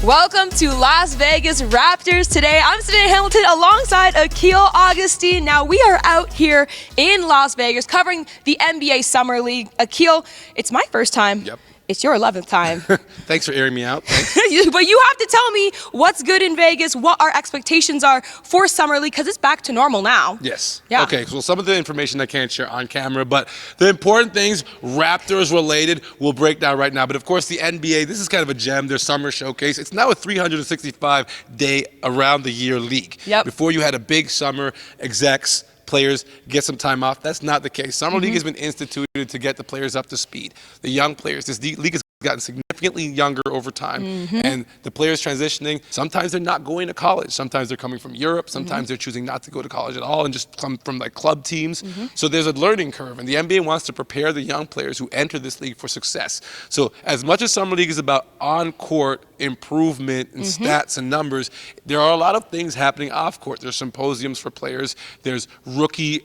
Welcome to Las Vegas Raptors. Today, I'm sitting in Hamilton alongside Akil, Augustine. Now, we are out here in Las Vegas covering the NBA Summer League. Akil, it's my first time. Yep. It's your 11th time. Thanks for airing me out. Thanks. But you have to tell me what's good in Vegas, what our expectations are for Summer League, because it's back to normal now. Yes. Yeah. Okay, so some of the information I can't share on camera, but the important things, Raptors related, we'll break down right now. But of course, the NBA, this is kind of a gem, their summer showcase. It's now a 365-day around-the-year league. Yep. Before you had a big summer, execs, players get some time off. That's not the case. Summer League has been instituted to get the players up to speed. The young players, this league has gotten significantly younger over time, and the players transitioning, sometimes they're not going to college. Sometimes they're coming from Europe. Sometimes they're choosing not to go to college at all and just come from like club teams. So there's a learning curve, and the NBA wants to prepare the young players who enter this league for success. So as much as Summer League is about on-court improvement and stats and numbers, there are a lot of things happening off-court. There's symposiums for players. There's rookie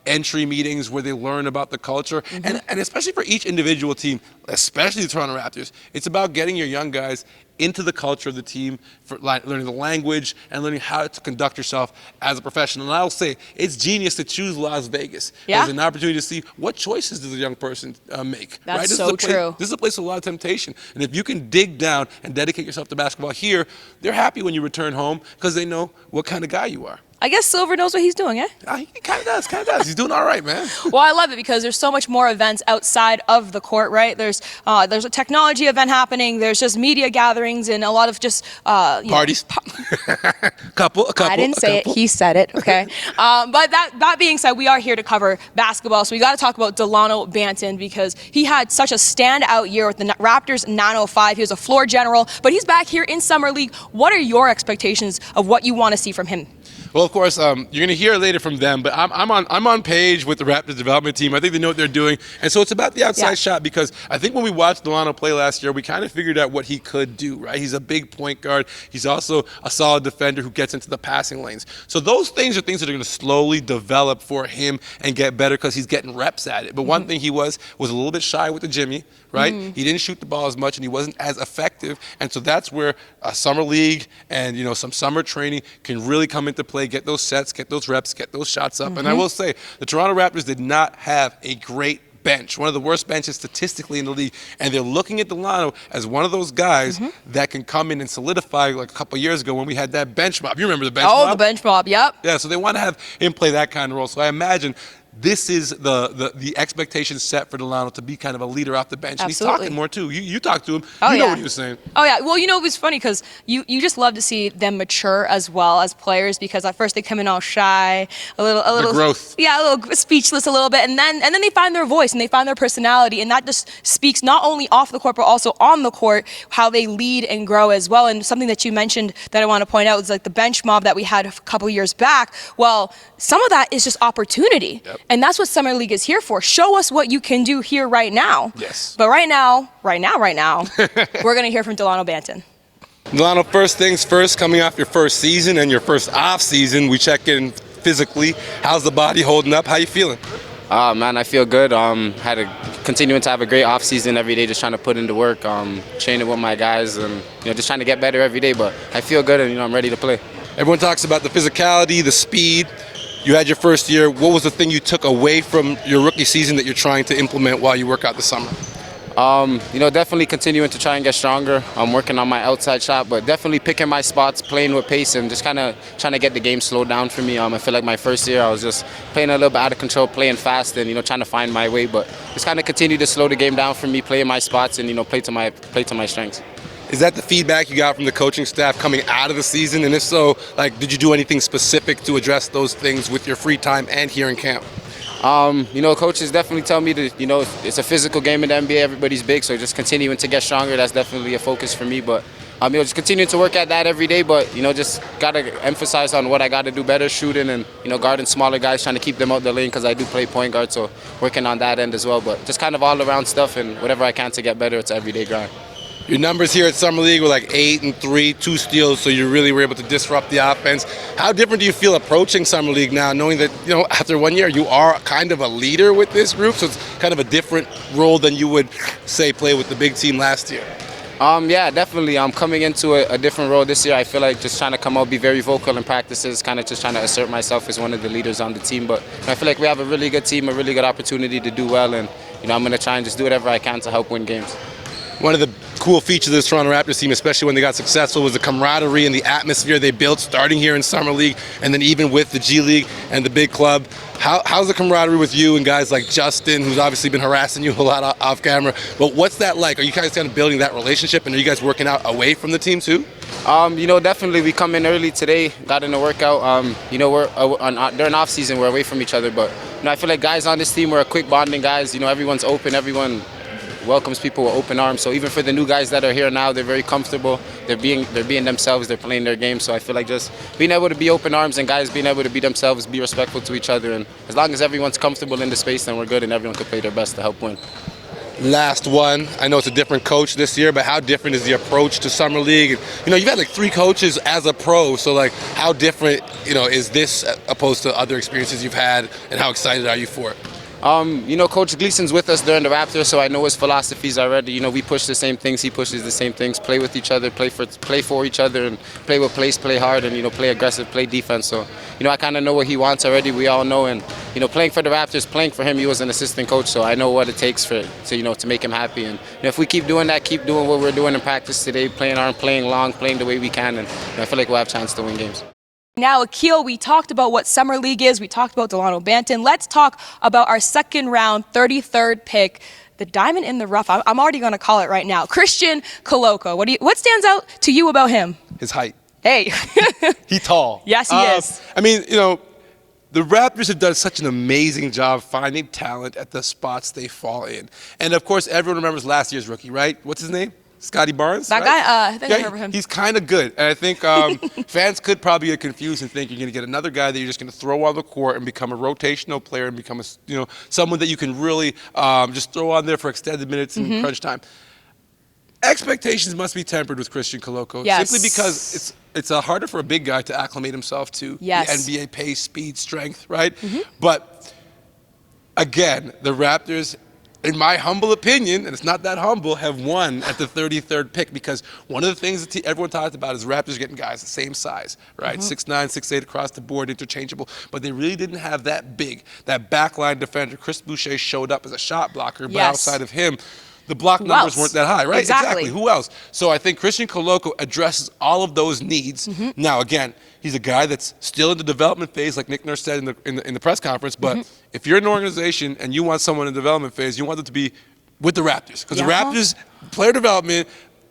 entry meetings where they learn about the culture. And especially for each individual team, especially the Toronto Raptors, it's about getting your young guys into the culture of the team, for learning the language and learning how to conduct yourself as a professional. And I'll say it's genius to choose Las Vegas. Yeah. There's an opportunity to see what choices does a young person make. That's right? so true. This is a place with a lot of temptation. And if you can dig down and dedicate yourself to basketball here, they're happy when you return home because they know what kind of guy you are. I guess Silver knows what he's doing, eh? He kind of does. He's doing all right, man. Well, I love it because there's so much more events outside of the court, right? There's a technology event happening. There's just media gatherings and a lot of just parties. A couple. I didn't say it. He said it. Okay. But that being said, we are here to cover basketball, so we got to talk about Delano Banton because he had such a standout year with the Raptors 905. He was a floor general, but he's back here in Summer League. What are your expectations of what you want to see from him? Well, of course, you're going to hear later from them, but I'm on page with the Raptors development team. I think they know what they're doing, and so it's about the outside shot because I think when we watched Delano play last year, we kind of figured out what he could do. Right? He's a big point guard. He's also a solid defender who gets into the passing lanes. So those things are things that are going to slowly develop for him and get better because he's getting reps at it. But one thing he was a little bit shy with the Jimmy. Right? He didn't shoot the ball as much, and he wasn't as effective, and so that's where a summer league and some summer training can really come into play. Get those sets, get those reps, get those shots up. And I will say, the Toronto Raptors did not have a great bench, one of the worst benches statistically in the league, and they're looking at Delano as one of those guys that can come in and solidify like a couple years ago when we had that bench mob. You remember the bench mob? Oh, the bench mob, yep. Yeah, so they want to have him play that kind of role. So I imagine this is the expectation set for Delano to be kind of a leader off the bench. And he's talking more, too. You talked to him. You know what he was saying. Oh, yeah. Well, it was funny because you just love to see them mature as well as players because at first they come in all shy, a little the growth. Yeah, a little speechless a little bit. And then they find their voice and they find their personality. And that just speaks not only off the court but also on the court, how they lead and grow as well. And something that you mentioned that I want to point out is like the bench mob that we had a couple years back. Well, some of that is just opportunity. Yep. And that's what Summer League is here for. Show us what you can do here right now. Yes. But right now, we're going to hear from Delano Banton. Delano, first things first, coming off your first season and your first off season, we check in physically. How's the body holding up? How you feeling? Man, I feel good. Continuing to have a great off season every day, just trying to put into work, training with my guys, and just trying to get better every day. But I feel good, and I'm ready to play. Everyone talks about the physicality, the speed. You had your first year. What was the thing you took away from your rookie season that you're trying to implement while you work out the summer? Definitely continuing to try and get stronger. I'm working on my outside shot, but definitely picking my spots, playing with pace, and just kind of trying to get the game slowed down for me. I feel like my first year I was just playing a little bit out of control, playing fast, and trying to find my way. But just kind of continue to slow the game down for me, playing my spots, and play to my strengths. Is that the feedback you got from the coaching staff coming out of the season? And if so, did you do anything specific to address those things with your free time and here in camp? Coaches definitely tell me to, it's a physical game in the NBA. Everybody's big, so just continuing to get stronger. That's definitely a focus for me. But just continuing to work at that every day. But just gotta emphasize on what I gotta do better, shooting and guarding smaller guys, trying to keep them out the lane because I do play point guard, so working on that end as well. But just kind of all around stuff and whatever I can to get better. It's an everyday grind. Your numbers here at Summer League were like 8 and 3, 2 steals, so you really were able to disrupt the offense. How different do you feel approaching Summer League now, knowing that, you know, after 1 year you are kind of a leader with this group, so it's kind of a different role than you would, say, play with the big team last year? Yeah, definitely. I'm coming into a different role this year. I feel like just trying to come out, be very vocal in practices, kind of just trying to assert myself as one of the leaders on the team. But I feel like we have a really good team, a really good opportunity to do well, and I'm going to try and just do whatever I can to help win games. One of the cool features of this Toronto Raptors team, especially when they got successful, was the camaraderie and the atmosphere they built starting here in Summer League and then even with the G League and the big club. How's the camaraderie with you and guys like Justin, who's obviously been harassing you a lot off camera? But what's that like? Are you guys kind of building that relationship, and are you guys working out away from the team too? Definitely. We come in early today, got in a workout. We're during off season, we're away from each other, but I feel like guys on this team, we're a quick bonding guys. Everyone's open, everyone welcomes people with open arms. So even for the new guys that are here now, they're very comfortable. They're being themselves. They're playing their game. So I feel like just being able to be open arms and guys being able to be themselves, be respectful to each other, and as long as everyone's comfortable in the space, then we're good, and everyone can play their best to help win. Last one. I know it's a different coach this year, but how different is the approach to Summer League? And, you've had like 3 coaches as a pro, so like how different, is this opposed to other experiences you've had, and how excited are you for it? Coach Gleeson's with us during the Raptors, so I know his philosophies already. We push the same things, he pushes the same things, play with each other, play for each other, and play with pace, play hard, and, play aggressive, play defense. So, I kind of know what he wants already, we all know. And, playing for the Raptors, playing for him, he was an assistant coach, so I know what it takes to make him happy. And if we keep doing that, keep doing what we're doing in practice today, playing hard, playing long, playing the way we can, and I feel like we'll have a chance to win games. Now, Akil, we talked about what Summer League is. We talked about Delano Banton. Let's talk about our second round, 33rd pick, the diamond in the rough. I'm already going to call it right now. Christian Koloko. What stands out to you about him? His height. Hey. He's tall. Yes, he is. The Raptors have done such an amazing job finding talent at the spots they fall in. And, of course, everyone remembers last year's rookie, right? What's his name? Scotty Barnes? That right? guy, I think I remember him. He's kind of good. And I think fans could probably get confused and think you're going to get another guy that you're just going to throw on the court and become a rotational player and become someone that you can really just throw on there for extended minutes in crunch time. Expectations must be tempered with Christian Koloko, yes. simply because it's harder for a big guy to acclimate himself to the NBA pace, speed, strength, right? But again, the Raptors, in my humble opinion, and it's not that humble, have won at the 33rd pick, because one of the things that everyone talked about is Raptors getting guys the same size, right? 6'9", 6'8", across the board, interchangeable. But they really didn't have that backline defender. Chris Boucher showed up as a shot blocker, but outside of him, the block numbers weren't that high, right? Exactly. Who else? So I think Christian Koloko addresses all of those needs. Now, again, he's a guy that's still in the development phase, like Nick Nurse said in the press conference. But if you're an organization and you want someone in the development phase, you want them to be with the Raptors. Because the Raptors player development,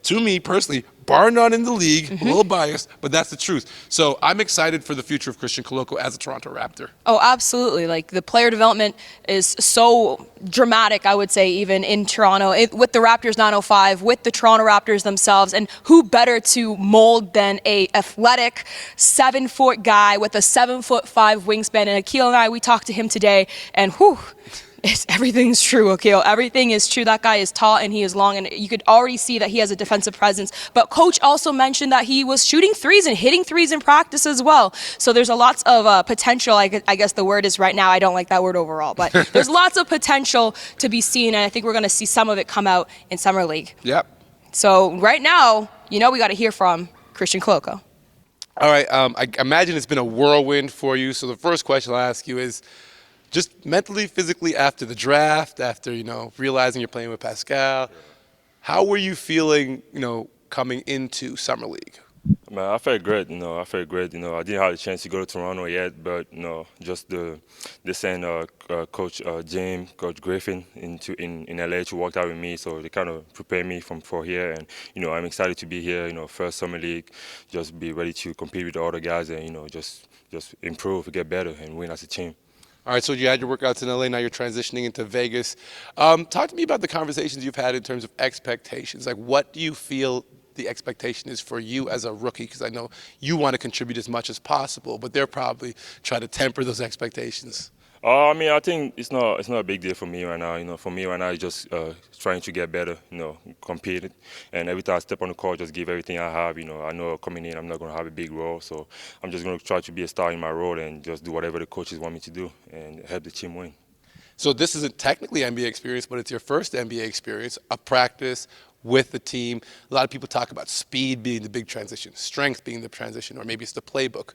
to me personally, bar none in the league, a little biased, but that's the truth. So I'm excited for the future of Christian Koloko as a Toronto Raptor. Oh, absolutely. Like, the player development is so dramatic, I would say, even in Toronto, with the Raptors 905, with the Toronto Raptors themselves. And who better to mold than a athletic 7-foot guy with a 7'5" wingspan? And Akil and I, we talked to him today, and whew, everything's true, Akil. Everything is true. That guy is tall and he is long, and you could already see that he has a defensive presence. But Coach also mentioned that he was shooting threes and hitting threes in practice as well. So there's a lots of potential. I guess the word is right now. I don't like that word overall, but there's lots of potential to be seen, and I think we're going to see some of it come out in Summer League. Yep. So right now, we got to hear from Christian Koloko. All right. I imagine it's been a whirlwind for you. So the first question I'll ask you is, just mentally, physically, after the draft, after, realizing you're playing with Pascal, how were you feeling, coming into Summer League? Man, I felt great. I felt great. I didn't have a chance to go to Toronto yet, but just the send Coach James, Coach Griffin in LA to work out with me, so they kind of prepared me for here, and I'm excited to be here. First Summer League, just be ready to compete with the other guys, and just improve, get better, and win as a team. All right, so you had your workouts in LA, now you're transitioning into Vegas. Talk to me about the conversations you've had in terms of expectations. Like, what do you feel the expectation is for you as a rookie? Because I know you want to contribute as much as possible, but they're probably trying to temper those expectations. I mean, I think it's not a big deal for me right now. You know, for me right now, it's just trying to get better. You know, compete, and every time I step on the court, just give everything I have. You know, I know coming in, I'm not going to have a big role, so I'm just going to try to be a star in my role and just do whatever the coaches want me to do and help the team win. So this isn't technically NBA experience, but it's your first NBA experience, a practice with the team. A lot of people talk about speed being the big transition, strength being the transition, or maybe it's the playbook.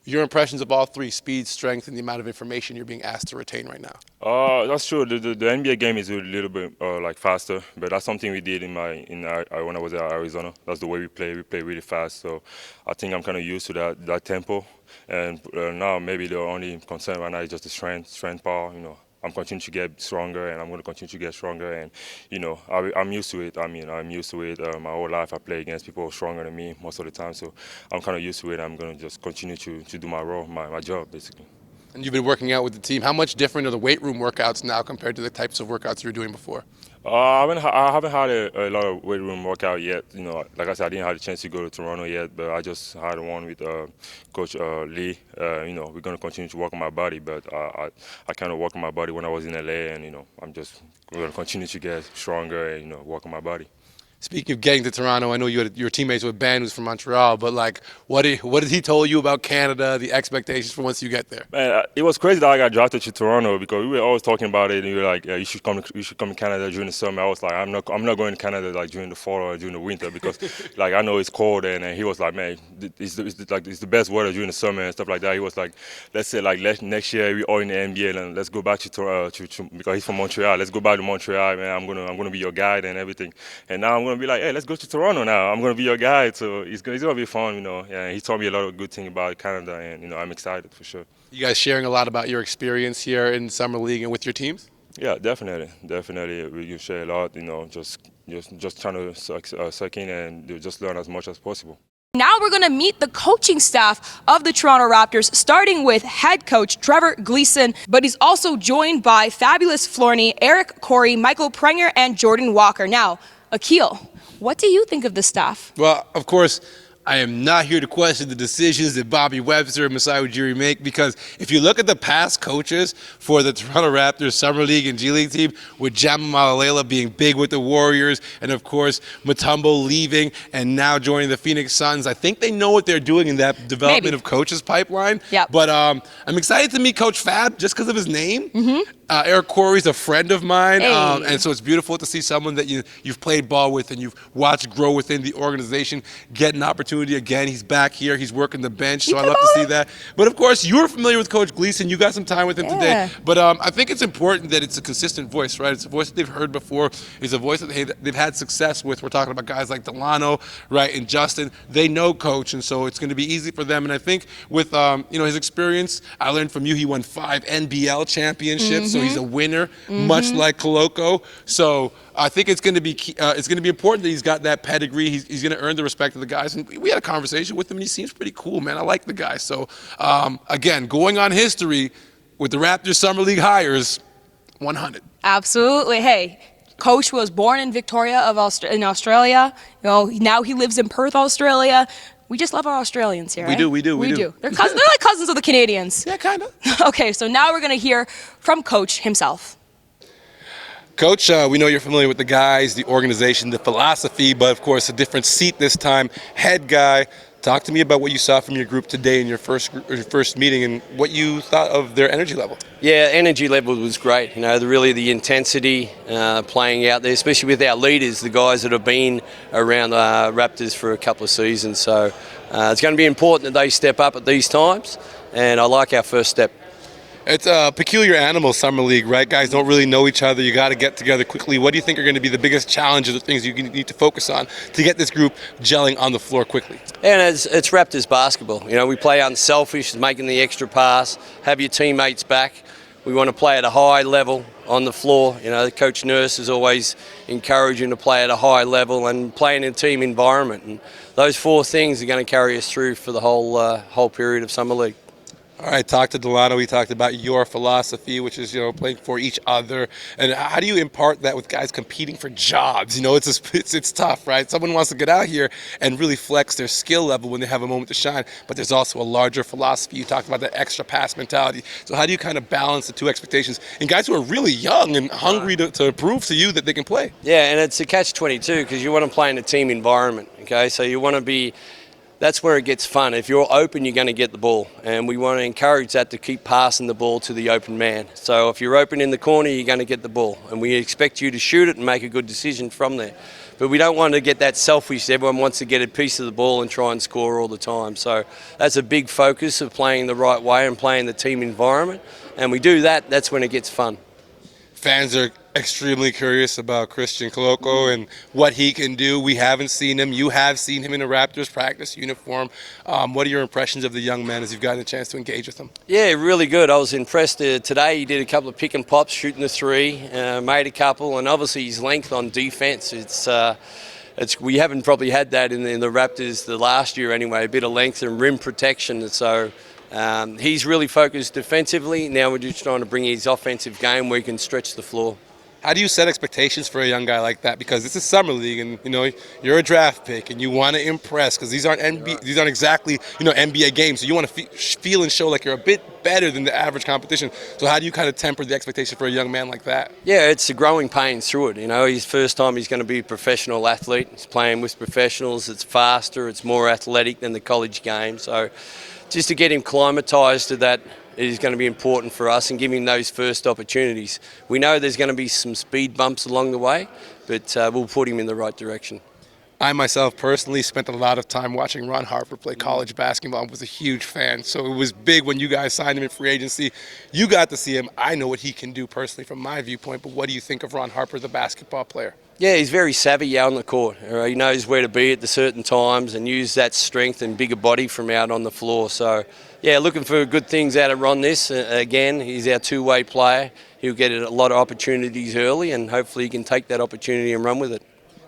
Your impressions of all three, speed, strength, and the amount of information you're being asked to retain right now? That's true. The NBA game is a little bit like faster, but that's something we did when I was at Arizona. That's the way we play. We play really fast, so I think I'm kind of used to that tempo. And now maybe the only concern right now is just the strength power. You know, I'm continuing to get stronger, and I'm going to continue to get stronger. And you know, I'm used to it. I mean, I'm used to it. My whole life, I play against people stronger than me most of the time, so I'm kind of used to it. I'm going to just continue to do my role, my job, basically. And you've been working out with the team. How much different are the weight room workouts now compared to the types of workouts you were doing before? I haven't had a lot of weight room workout yet. You know, like I said, I didn't have the chance to go to Toronto yet, but I just had one with Coach Lee. You know, we're going to continue to work on my body, but I kind of worked on my body when I was in LA, and you know, I'm just going to continue to get stronger and work on my body. Speaking of getting to Toronto, I know your teammates with Ben, who's from Montreal, but like, what did he tell you about Canada, the expectations for once you get there? Man, it was crazy that I got drafted to Toronto because we were always talking about it, and you were like, you should come to Canada during the summer. I was like, I'm not going to Canada like during the fall or during the winter because like I know it's cold, and he was like, man, it's the best weather during the summer and stuff like that. He was like, let's say like next year we all in the NBA and let's go back to Toronto because he's from Montreal. Let's go back to Montreal, man. I'm gonna be your guide and everything. And now I'm gonna be like, hey, let's go to Toronto now. I'm gonna be your guide, so it's gonna be fun, you know. Yeah, he told me a lot of good things about Canada, and you know, I'm excited for sure. You guys sharing a lot about your experience here in Summer League and with your teams? Yeah, definitely. We can share a lot, you know, just trying to suck in and just learn as much as possible. Now we're going to meet the coaching staff of the Toronto Raptors, starting with head coach Trevor Gleeson, but he's also joined by Fabulous Florney, Eric Corey, Michael Prenger, and Jordan Walker. Now, Akil, what do you think of the staff? Well, of course, I am not here to question the decisions that Bobby Webster and Masai Ujiri make, because if you look at the past coaches for the Toronto Raptors Summer League and G League team, with Jama Malalela being big with the Warriors, and of course Mutombo leaving and now joining the Phoenix Suns, I think they know what they're doing in that development of coaches pipeline. Yep. But I'm excited to meet Coach Fab just because of his name. Eric Corey's a friend of mine, and so it's beautiful to see someone that you've played ball with and you've watched grow within the organization get an opportunity again. He's back here. He's working the bench, so I love to see that. But of course, you're familiar with Coach Gleeson. You got some time with him today. But I think it's important that it's a consistent voice, right? It's a voice that they've heard before. It's a voice that they've had success with. We're talking about guys like Delano, right, and Justin. They know Coach, and so it's going to be easy for them. And I think with his experience, I learned from you. He won 5 NBL championships, so he's a winner, much like Koloko. So I think it's going to be important that he's got that pedigree. He's going to earn the respect of the guys. And we had a conversation with him, and he seems pretty cool, man. I like the guy. So again, going on history with the Raptors Summer League hires, 100. Absolutely. Hey, Coach was born in Victoria in Australia. You know, now he lives in Perth, Australia. We just love our Australians here. We do. They're like cousins of the Canadians. Yeah, kind of. Okay, so now we're going to hear from Coach himself. Coach, we know you're familiar with the guys, the organization, the philosophy, but of course a different seat this time. Head guy, talk to me about what you saw from your group today in your first meeting and what you thought of their energy level. Yeah, energy level was great. You know, the intensity playing out there, especially with our leaders, the guys that have been around Raptors for a couple of seasons. So it's going to be important that they step up at these times, and I like our first step. It's a peculiar animal, Summer League, right? Guys don't really know each other. You got to get together quickly. What do you think are going to be the biggest challenges or things you need to focus on to get this group gelling on the floor quickly? And it's Raptors basketball. You know, we play unselfish, making the extra pass, have your teammates back. We want to play at a high level on the floor. You know, Coach Nurse is always encouraging to play at a high level and play in a team environment. And those 4 things are going to carry us through for the whole period of Summer League. All right, talk to Delano. We talked about your philosophy, which is, playing for each other. And how do you impart that with guys competing for jobs? It's tough, right? Someone wants to get out here and really flex their skill level when they have a moment to shine, but there's also a larger philosophy. You talked about that extra pass mentality. So how do you kind of balance the two expectations in guys who are really young and hungry to prove to you that they can play? Yeah, and it's a catch-22 because you want to play in a team environment, okay? So you want to be... That's where it gets fun. If you're open, you're going to get the ball. And we want to encourage that to keep passing the ball to the open man. So if you're open in the corner, you're going to get the ball. And we expect you to shoot it and make a good decision from there. But we don't want to get that selfish. Everyone wants to get a piece of the ball and try and score all the time. So that's a big focus of playing the right way and playing the team environment. And we do that, that's when it gets fun. Fans are extremely curious about Christian Koloko and what he can do. We haven't seen him. You have seen him in a Raptors practice uniform. What are your impressions of the young man as you've gotten a chance to engage with him? Yeah, really good. I was impressed today. He did a couple of pick and pops, shooting the three, made a couple, and obviously his length on defense. We haven't probably had that in the Raptors the last year anyway, a bit of length and rim protection. So he's really focused defensively. Now we're just trying to bring his offensive game where he can stretch the floor. How do you set expectations for a young guy like that? Because this is summer league, and you're a draft pick, and you want to impress because these aren't exactly NBA games. So you want to feel and show like you're a bit better than the average competition. So how do you kind of temper the expectation for a young man like that? Yeah, it's the growing pains through it. His first time he's going to be a professional athlete. He's playing with professionals. It's faster. It's more athletic than the college game. So just to get him climatised to that is going to be important for us and give him those first opportunities. We know there's going to be some speed bumps along the way, but we'll put him in the right direction. I myself personally spent a lot of time watching Ron Harper play college basketball and was a huge fan. So it was big when you guys signed him in free agency. You got to see him. I know what he can do personally from my viewpoint, but what do you think of Ron Harper, the basketball player? Yeah, he's very savvy out on the court. He knows where to be at the certain times and use that strength and bigger body from out on the floor. So, yeah, looking for good things out of Ron this. Again, he's our two-way player. He'll get a lot of opportunities early, and hopefully he can take that opportunity and run with it.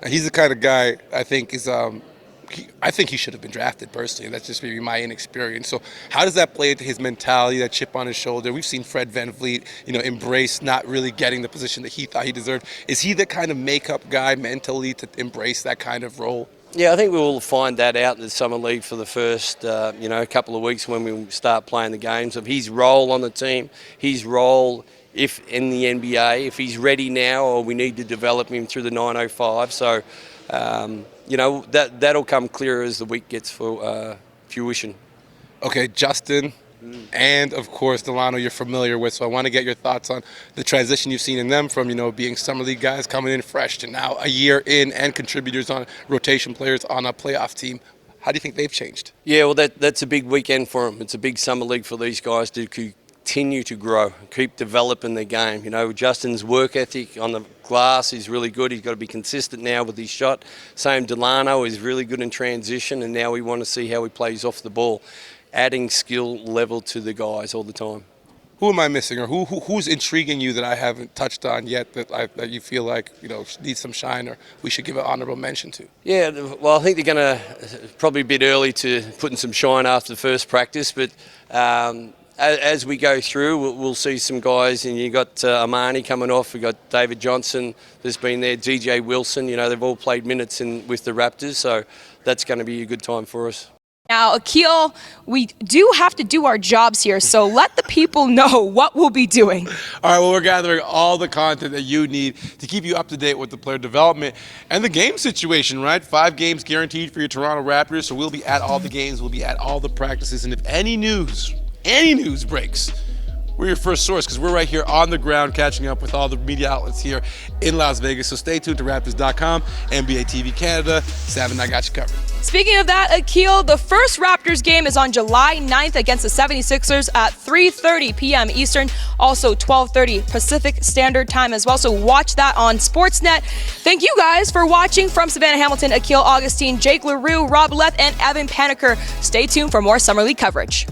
He's the kind of guy I think is I think he should have been drafted personally. That's just maybe my inexperience. So how does that play into his mentality, that chip on his shoulder? We've seen Fred VanVleet, embrace not really getting the position that he thought he deserved. Is he the kind of makeup guy mentally to embrace that kind of role? Yeah, I think we'll find that out in the Summer League for the first, couple of weeks when we start playing the games of his role on the team, his role if in the NBA, if he's ready now or we need to develop him through the 905. So, that'll come clearer as the week gets for fruition. Okay, Justin and, of course, Delano you're familiar with, so I want to get your thoughts on the transition you've seen in them from, being Summer League guys coming in fresh to now a year in and contributors on rotation players on a playoff team. How do you think they've changed? Yeah, well, that's a big weekend for them. It's a big Summer League for these guys to continue to grow, keep developing their game. Justin's work ethic on the glass is really good. He's got to be consistent now with his shot. Same Delano is really good in transition, and now we want to see how he plays off the ball, adding skill level to the guys all the time. Who am I missing, or who's intriguing you that I haven't touched on yet that you feel like needs some shine or we should give an honorable mention to? Yeah, well, I think they're going to probably a bit early to putting some shine after the first practice, but as we go through, we'll see some guys, and you got Armani coming off. We got David Johnson that's been there, DJ Wilson. They've all played minutes with the Raptors, so that's going to be a good time for us. Now, Akil, we do have to do our jobs here, so let the people know what we'll be doing. All right, well, we're gathering all the content that you need to keep you up to date with the player development and the game situation, right? 5 games guaranteed for your Toronto Raptors, so we'll be at all the games, we'll be at all the practices, and if any news breaks, we're your first source because we're right here on the ground catching up with all the media outlets here in Las Vegas. So stay tuned to Raptors.com, NBA TV Canada. Savanna, I got you covered. Speaking of that, Akil, the first Raptors game is on July 9th against the 76ers at 3:30 p.m. Eastern, also 12:30 Pacific Standard Time as well. So watch that on Sportsnet. Thank you guys for watching. From Savanna Hamilton, Akil Augustine, Jake LaRue, Rob Leth, and Evan Paniker. Stay tuned for more Summer League coverage.